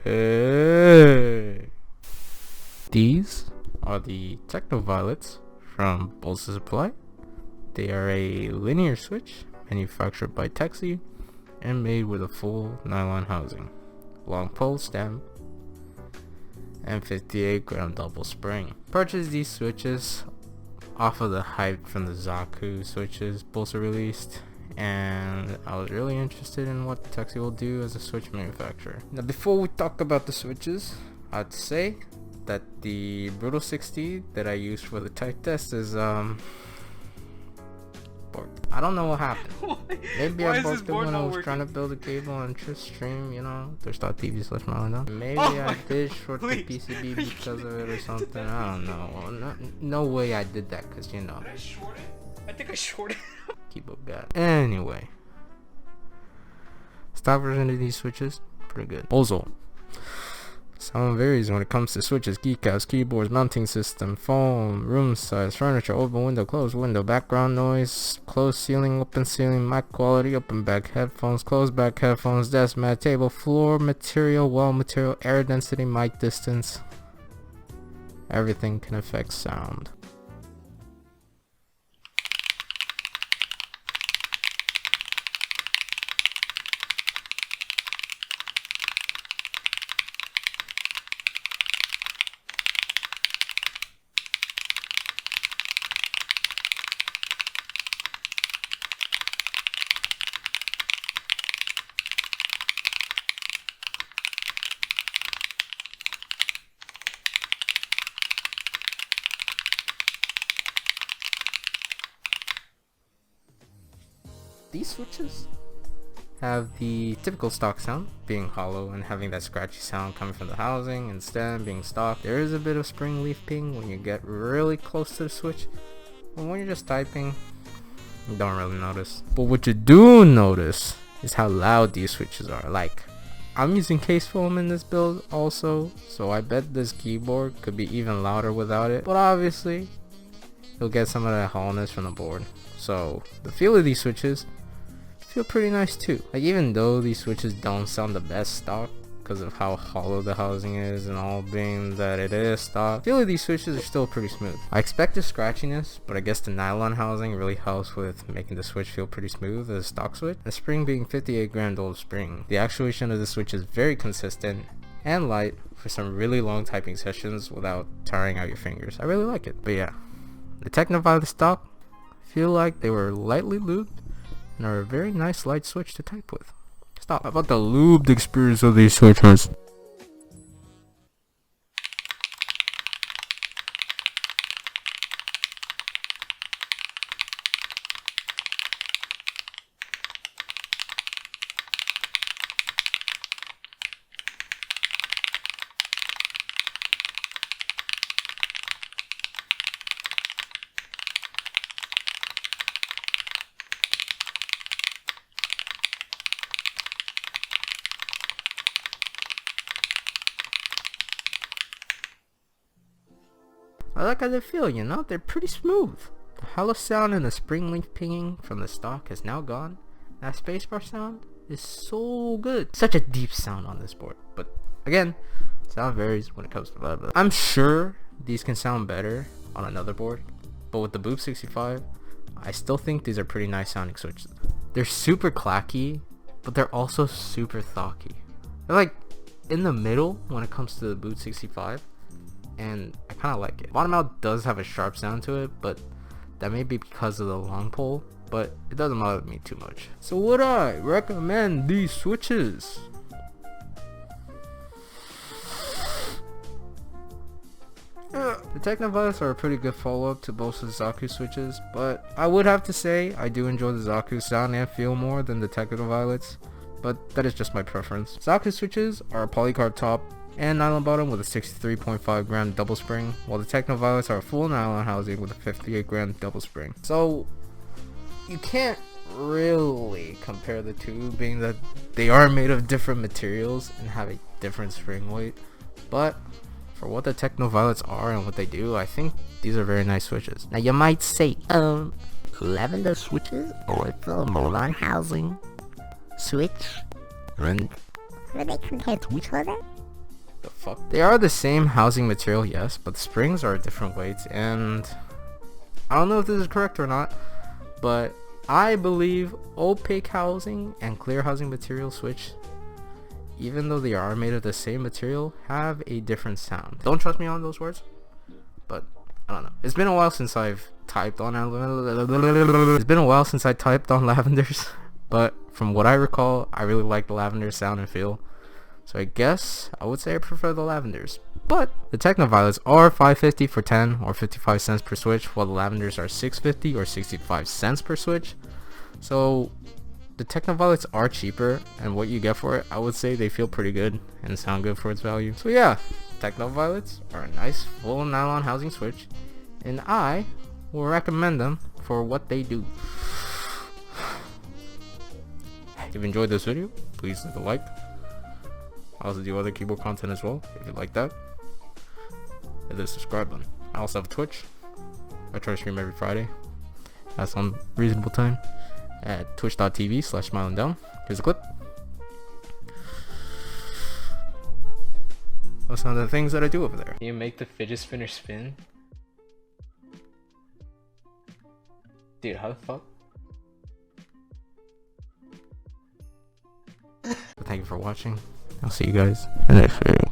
Hey. These are the Techno from Bolsa Supply. They are a linear switch manufactured by Techno and made with a full nylon housing, long pole stem, and 58 gram double spring. Purchased these switches off of the hype from the Zaku switches Bolsa released, and I was really interested in what Techno will do as a switch manufacturer. Now before we talk about the switches, I'd say that the Brutal 60 that I used for the type test is borked. I don't know what happened. Maybe I borked it when I was trying to build a cable on stream, you know, twitch.tv/Malino. Maybe I did short the PCB because of it or something. I don't know. No way I did that, because you know. Did I short it? I think I shorted it. Keyboard guy. Anyway, stock version of these switches, pretty good. Also, sound varies when it comes to switches, keycaps, keyboards, mounting system, foam, room size, furniture, open window, closed window, background noise, closed ceiling, open ceiling, mic quality, open back headphones, closed back headphones, desk mat, table, floor material, wall material, air density, mic distance. Everything can affect sound. These switches have the typical stock sound, being hollow and having that scratchy sound coming from the housing and stem being stock. There is a bit of spring leaf ping when you get really close to the switch, but when you're just typing, you don't really notice. But what you do notice is how loud these switches are. Like, I'm using case foam in this build also, so I bet this keyboard could be even louder without it, but obviously you'll get some of that hollowness from the board. So the feel of these switches feel pretty nice too. Like, even though these switches don't sound the best stock because of how hollow the housing is and all being that it is stock, feel of these switches are still pretty smooth. I expect the scratchiness, but I guess the nylon housing really helps with making the switch feel pretty smooth as a stock switch. The spring being 58 gram old spring. The actuation of the switch is very consistent and light for some really long typing sessions without tiring out your fingers. I really like it. But yeah, the Techno stock feel like they were lightly lubed and are a very nice light switch to type with. Stop. How about the lubed experience of these switches? I like how they feel, you know? They're pretty smooth. The hollow sound and the spring leaf pinging from the stock is now gone. That spacebar sound is so good. Such a deep sound on this board. But again, sound varies when it comes to blah blah. I'm sure these can sound better on another board, but with the Boop 65, I still think these are pretty nice sounding switches. They're super clacky, but they're also super thocky. They're like in the middle when it comes to the Boop 65. And I kind of like it. Bottom out does have a sharp sound to it, but that may be because of the long pole, but it doesn't bother me too much. So would I recommend these switches? The Techno are a pretty good follow-up to both the Zaku switches, but I would have to say I do enjoy the Zaku sound and feel more than the Techno, but that is just my preference. Zaku switches are a polycarb top and nylon bottom with a 63.5 gram double spring, while the Techno are a full nylon housing with a 58 gram double spring. So you can't really compare the two, being that they are made of different materials and have a different spring weight, but for what the Techno are and what they do, I think these are very nice switches. Now you might say, lavender switches or the nylon housing switch, are they compared to each other? The fuck? They are the same housing material, yes, but the springs are different weights, and I don't know if this is correct or not, but I believe opaque housing and clear housing material switch, even though they are made of the same material, have a different sound. Don't trust me on those words, but I don't know. It's been a while since I've typed on lavenders, but from what I recall, I really like the lavender sound and feel. So I guess I would say I prefer the lavenders. But the Techno Violets are $5.50 for 10 or 55 cents per switch, while the lavenders are $6.50 or 65 cents per switch. So the Techno Violets are cheaper, and what you get for it, I would say they feel pretty good and sound good for its value. So yeah, Techno Violets are a nice full nylon housing switch, and I will recommend them for what they do. If you enjoyed this video, please leave a like. I also do other keyboard content as well, if you like that. Hit the subscribe button. I also have Twitch. I try to stream every Friday at some reasonable time at twitch.tv/smilingdown. Here's a clip. What's some of the things that I do over there? Can you make the fidget spinner spin? Dude, how the fuck? Thank you for watching. I'll see you guys in the next video.